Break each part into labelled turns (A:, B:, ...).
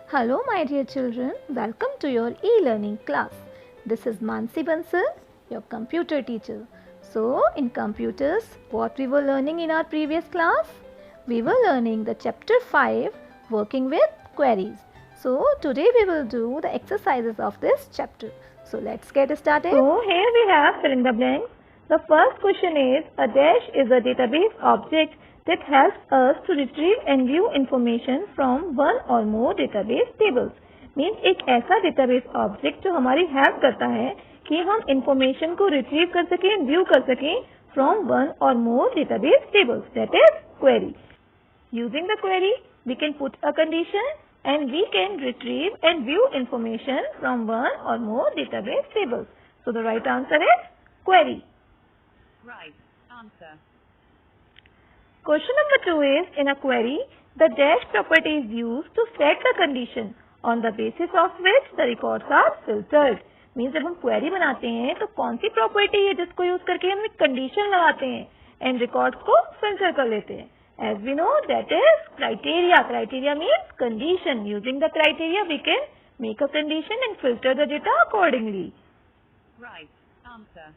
A: Hello my dear children, welcome to your e-learning class. This is Mansi Bansal, your computer teacher. So in computers, what we were learning in our previous class? We were learning the chapter 5, working with queries. So today we will do the exercises of this chapter. So let's get started. So here we have fill in the blanks. The first question is, a dash is a database object that helps us to retrieve and view information from one or more database tables. Means एक ऐसा database object जो हमारी help करता है कि हम information को retrieve कर सकें, view कर सकें from one or more database tables. That is query. Using the query, we can put a condition and we can retrieve and view information from one or more database tables. So the right answer is query.
B: Right. Answer.
A: Question number 2 is, in a query, the dash property is used to set the condition on the basis of which the records are filtered. Means जब हम query बनाते हैं तो कौन सी property है जिसको use करके हम एक condition लगाते हैं and records को filter कर लेते हैं. As we know, that is criteria. Criteria means condition. Using the criteria, we can make a condition and filter the data accordingly.
B: Right. Answer.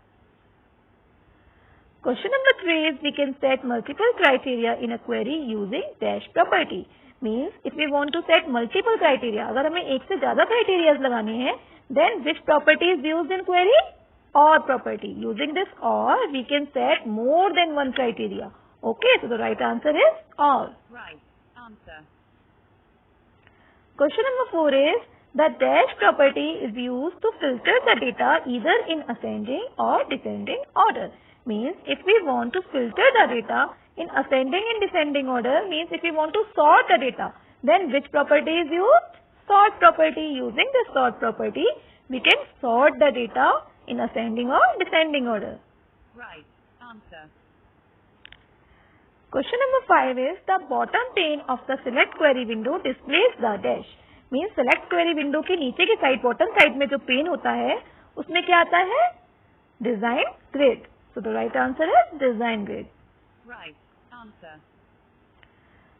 A: Question number 3 is, we can set multiple criteria in a query using dash property. Means if we want to set multiple criteria, अगर हमें एक से ज़्यादा criteria लगाने हैं, then which property is used in query? Or property. Using this or, we can set more than one criteria. Okay, so the right answer is or.
B: Right. Answer.
A: Question number 4 is, the dash property is used to filter the data either in ascending or descending order. Means if we want to filter the data in ascending and descending order, means if we want to sort the data, then which property is used? Sort property. Using the sort property, we can sort the data in ascending or descending order.
B: Right. Answer.
A: Question number 5 is, the bottom pane of the select query window displays the dash. Means select query window के नीचे के side, bottom side में जो pane होता है, उसमें क्या आता है? Design grid. So the right answer is design grid.
B: Right. Answer.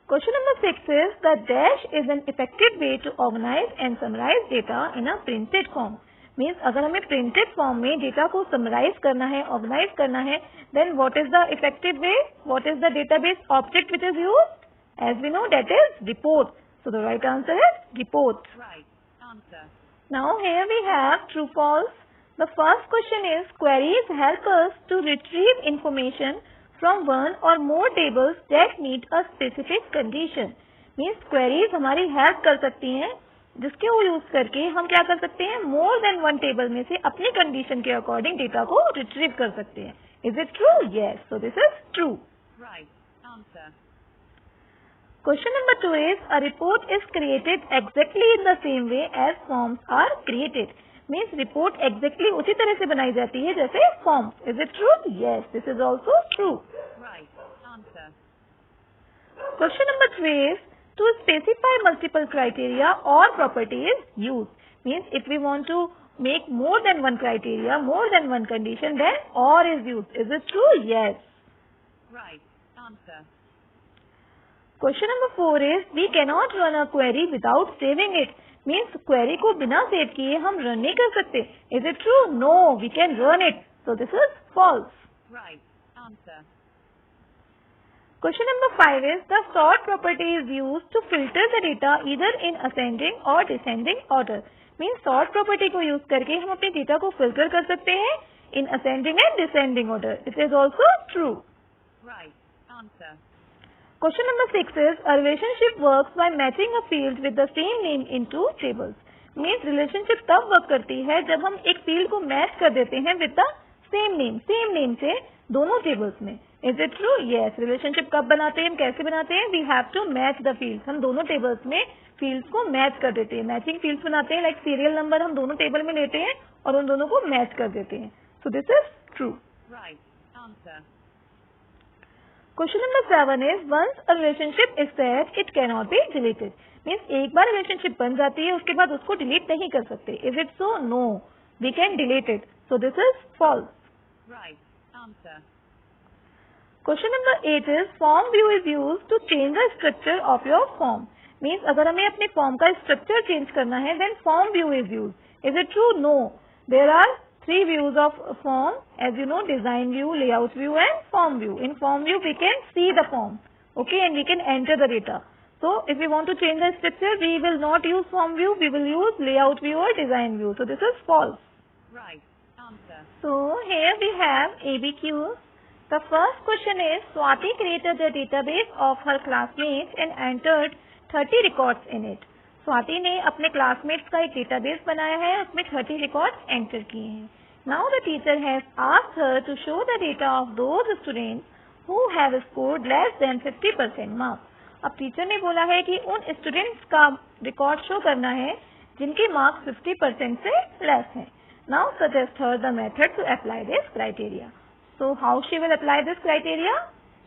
A: Question number 6 is, the dash is an effective way to organize and summarize data in a printed form. Means अगर हमें printed form में data को summarize करना है, organize करना है, then what is the effective way? What is the database object which is used? As we know, that is report. So the right answer is report.
B: Right. Answer.
A: Now here we have true false. The first question is, queries help us to retrieve information from one or more tables that meet a specific condition. Means queries हमारी help कर सकती हैं जिसके वो use करके हम क्या कर सकते हैं, more than one table में से अपनी condition के according data को retrieve कर सकते हैं. Is it true? Yes. So this is true.
B: Right. Answer.
A: Question number 2 is, a report is created exactly in the same way as forms are created. Means report exactly उसी तरह से बनाई जाती है जैसे forms. Is it true? Yes. This is also true.
B: Right. Answer.
A: Question number 3 is, to specify multiple criteria or property is used. Means if we want to make more than one criteria, more than one condition, then or is used. Is it true? Yes.
B: Right. Answer.
A: Question number 4 is, we cannot run a query without saving it. Means query को बिना save किए हम run नहीं कर सकते. Is it true? No, we can run it. So this is false.
B: Right. Answer.
A: Question number 5 is, the sort property is used to filter the data either in ascending or descending order. Means sort property को use करके हम अपने data को filter कर सकते हैं in ascending and descending order. It is also true.
B: Right. Answer.
A: Question number 6 is, a relationship works by matching a field with the same name in two tables. Means relationship तब work करती है जब हम एक field को match कर देते हैं with the same name से दोनों tables में. Is it true? Yes. Relationship कब बनाते हैं, हम कैसे बनाते हैं? We have to match the fields. हम दोनों tables में fields को match कर देते हैं. Matching fields बनाते हैं, like serial number हम दोनों table में लेते हैं और उन दोनों को match कर देते हैं. So this is true.
B: Right. Answer.
A: Question number 7 is, once a relationship is set, it cannot be deleted. Means एक बार relationship बन जाती है उसके बाद उसको delete नहीं कर सकते. Is it so? No. We can delete it. So this is false.
B: Right. Answer.
A: Question number 8 is, form view is used to change the structure of your form. Means अगर हमें अपने फॉर्म का structure change करना है then form view is use. Is it true? No. There are 3 views of form, as you know, design view, layout view and form view. In form view we can see the form, okay, and we can enter the data. So if we want to change the structure, we will not use form view, we will use layout view or design view. So this is false.
B: Right. Answer.
A: So here we have ABQs. The first question is, Swati created the database of her classmates and entered 30 records in it. Swati ने अपने classmates का एक database बनाया है, उसमें 30 records enter किए हैं. Now the teacher has asked her to show the data of those students who have scored less than 50% marks. अब टीचर ने बोला है कि उन स्टूडेंट्स का रिकॉर्ड शो करना है जिनके मार्क्स 50% से लेस हैं. Now suggest her the method to apply this criteria. So how she will apply this criteria?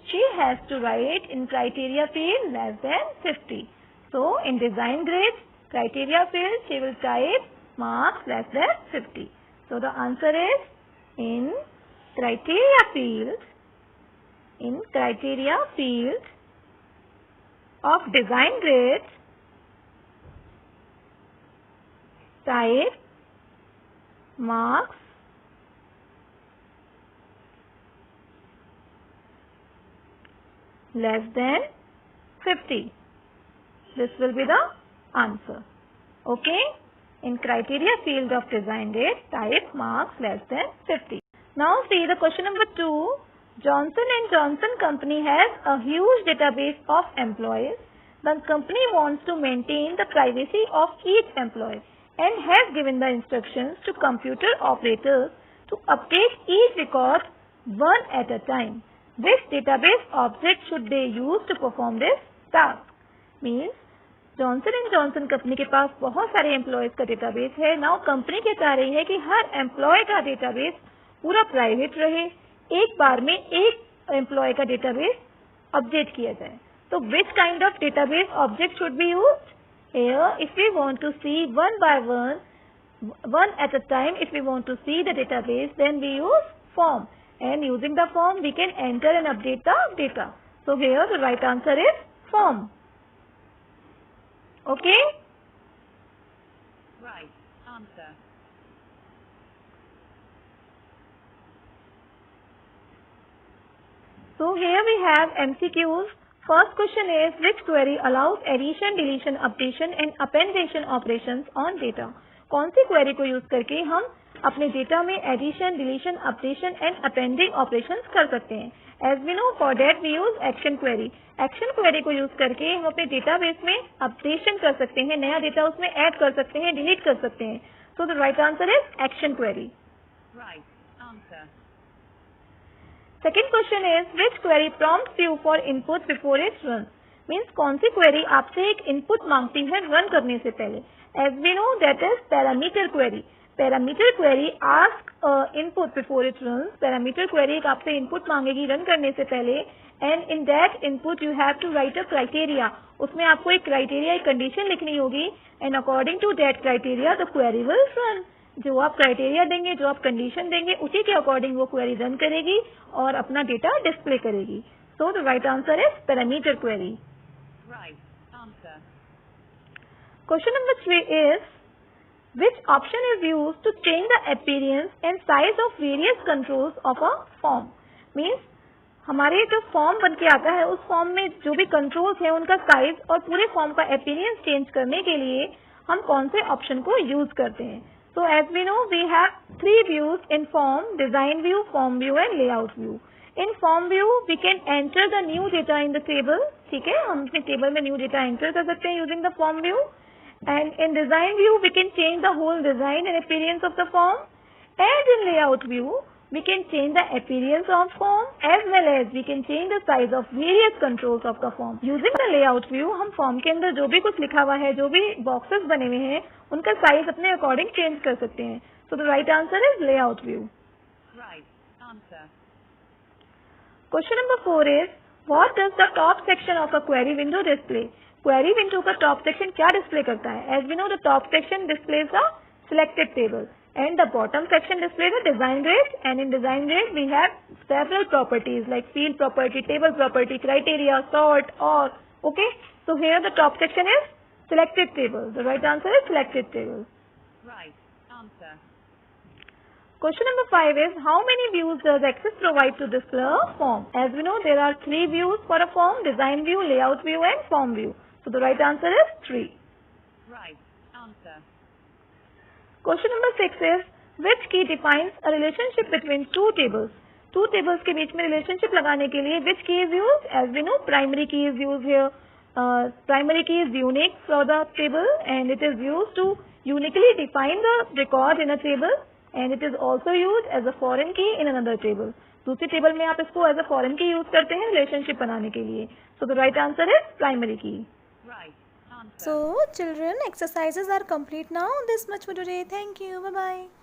A: She has to write in criteria field less than 50. So in design grade criteria field she will type marks less than 50. So the answer is in criteria field of design grade type marks less than 50. This will be the answer. Okay? In criteria field of design grade, type marks less than 50. Now see the question number 2. Johnson & Johnson company has a huge database of employees. The company wants to maintain the privacy of each employee and has given the instructions to computer operators to update each record one at a time. Which database object should they use to perform this task? Means Johnson and Johnson company के पास बहुत सारे employees का database है. Now company क्या चाह रही है कि हर एम्प्लॉय का डेटाबेस पूरा प्राइवेट रहे, एक बार में एक एम्प्लॉय का डेटाबेस अपडेट किया जाए. तो which kind of database object should be used? Here if we want to see one by one at a time, if we want to see the database then we use form, and using the form we can enter and update the data. So here the right answer is form. Okay?
B: Right. Answer.
A: So here we have MCQs. First question is, which query allows addition, deletion, updation and appendation operations on data? कौन सी query को use करके हम अपने data में addition, deletion, updation and appending operations कर सकते हैं? As we know, for that we use action query. Action query को यूज करके हम अपने डेटाबेस में अपडेशन कर सकते हैं, नया डेटा उसमें ऐड कर सकते हैं, डिलीट कर सकते हैं. So the right answer is action query.
B: Right. Answer.
A: Second question is, which query prompts you for input before it run? Means कौन सी क्वेरी आपसे एक इनपुट मांगती है रन करने से पहले? As we know, that is parameter query. Parameter query ask input before it run. Parameter query एक आपसे इनपुट मांगेगी रन करने से पहले, and in that input you have to write a criteria. उसमें आपको एक क्राइटेरिया, एक कंडीशन लिखनी होगी, and according to that criteria the query will run. जो आप क्राइटेरिया देंगे, जो आप कंडीशन देंगे, उसी के अकॉर्डिंग वो क्वेरी रन करेगी और अपना डेटा डिस्प्ले करेगी. So the right answer is parameter query.
B: Right. Answer.
A: Question number 3 is, which option is used to change the appearance and size of various controls of a form? Means हमारे जो form बन के आता है उस form में जो भी कंट्रोल्स हैं उनका साइज और पूरे फॉर्म का अपीयरेंस चेंज करने के लिए हम कौन से ऑप्शन को यूज करते हैं? So as we know, we have 3 views in form: design view, form view and layout view. In form view, we can enter the new data in the table. ठीक है, हम अपने टेबल में new data enter कर सकते हैं using the form view. And in design view, we can change the whole design and appearance of the form. And in layout view, we can change the appearance of form as well as we can change the size of various controls of the form. Using the layout view, हम form के अंदर जो भी कुछ लिखा हुआ है, जो भी बॉक्सेस बने हुए हैं, उनका साइज अपने अकॉर्डिंग चेंज कर सकते हैं. So the right answer is layout view.
B: Right. Answer.
A: Question number 4 is, what does the top section of a query window display? Query window का top section क्या display करता है? As we know, the top section displays the selected table and the bottom section displays the design grade, and in design grade we have several properties like field property, table property, criteria, sort, or Okay, so here the top section is selected table. The right answer is selected table.
B: Right. Answer.
A: Question number 5 is, how many views does Access provide to display a form? As we know, there are 3 views for a form: design view, layout view and form view. So the right answer is 3.
B: Right. Answer.
A: Question number 6 is, which key defines a relationship between two tables? Two tables के बीच में relationship लगाने के लिए which key is used? As we know, primary key is used here. Primary key is unique for the table and it is used to uniquely define the record in a table, and it is also used as a foreign key in another table. दूसरी table में आप इसको as a foreign key use करते हैं relationship बनाने के लिए. So the right answer is primary key.
B: Right. Answer.
A: So children, exercises are complete now. This much for today. Thank you. Bye bye.